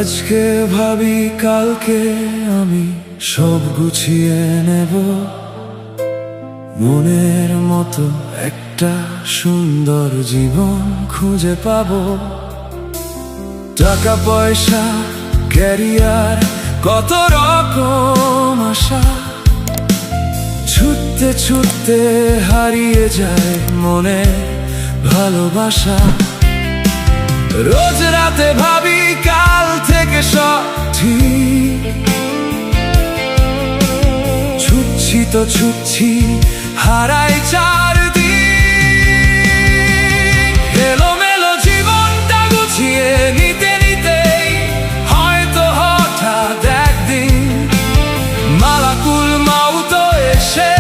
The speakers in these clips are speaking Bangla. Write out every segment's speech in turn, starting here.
আজকে ভাবি কালকে আমি সব গুছিয়ে নেব, মনের মতো একটা সুন্দর জীবন খুঁজে পাবো। টাকা পয়সা ক্যারিয়ার কত রকম আশা, ছুটতে ছুটতে হারিয়ে যায় মনে ভালোবাসা। রোজ রাতে ভাবি কাল থেকে সব ঠিক, ছুটছি তো ছুটছি হারাই চারদিক। এলোমেলো জীবনটা গুছিয়ে নিতে নিতেই হয়তো হঠাৎ একদিন মালাকুল মাউত এসে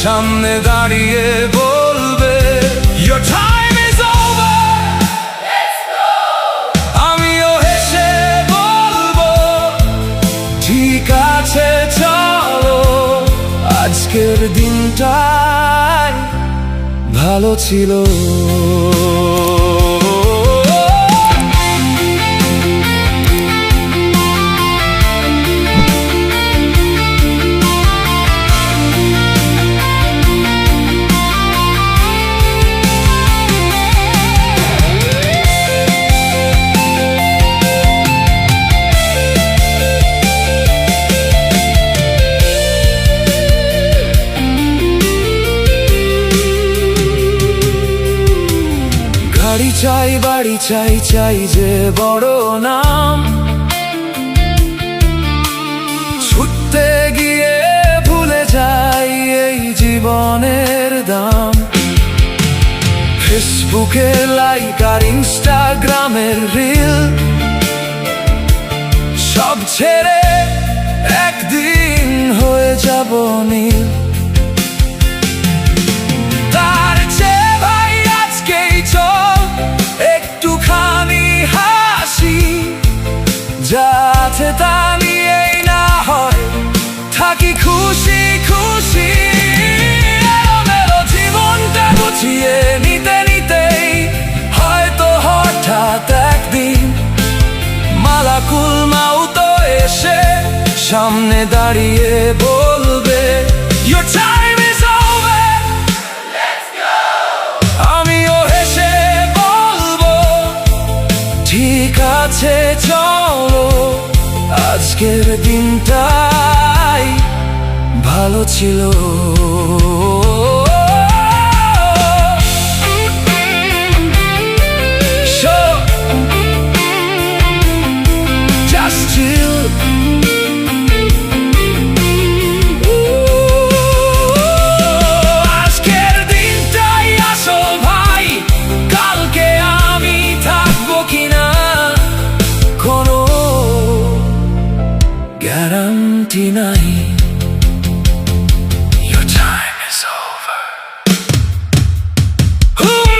সামনে দাঁড়িয়ে বলবে, Your time is over, let's go! আমিও হেসে বলবো, ঠিক আছে চলো, আজকের দিনটাই ভালো ছিল। গাড়ি চাই বাড়ি চাই, চাই যে বড় নাম, ছুটতে গিয়ে ভুলে যাই এই জীবনের দাম। ফেসবুকে লাইক আর ইনস্টাগ্রামের রিল সব ছেড়ে একদিন হয়ে যাব নীল। তার চেয়ে ভাই আজকেই চল একটুখানি হাসি, যা আছে তা নিয়েই না হয় থাকি খুশি খুশি। এলোমেলো জীবনটা গুছিয়ে নিতে নিতেই হয়তো হঠাৎ একদিন মালাকুল মাউত এসে সামনে দাঁড়িয়ে বলবে, Your time is over, let's go! আমিও হেসে বলবো, ঠিক আছে চলো, আজকের দিনটাই ভালো ছিল। Just chill. আজকের দিনটাই আসল ভাই, কালকে আমি থাকবো কিনা কোনো গ্যারান্টি নাই। Your time is over.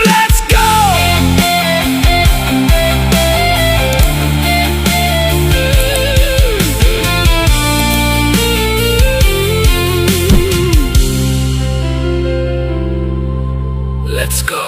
Let's go! Let's go.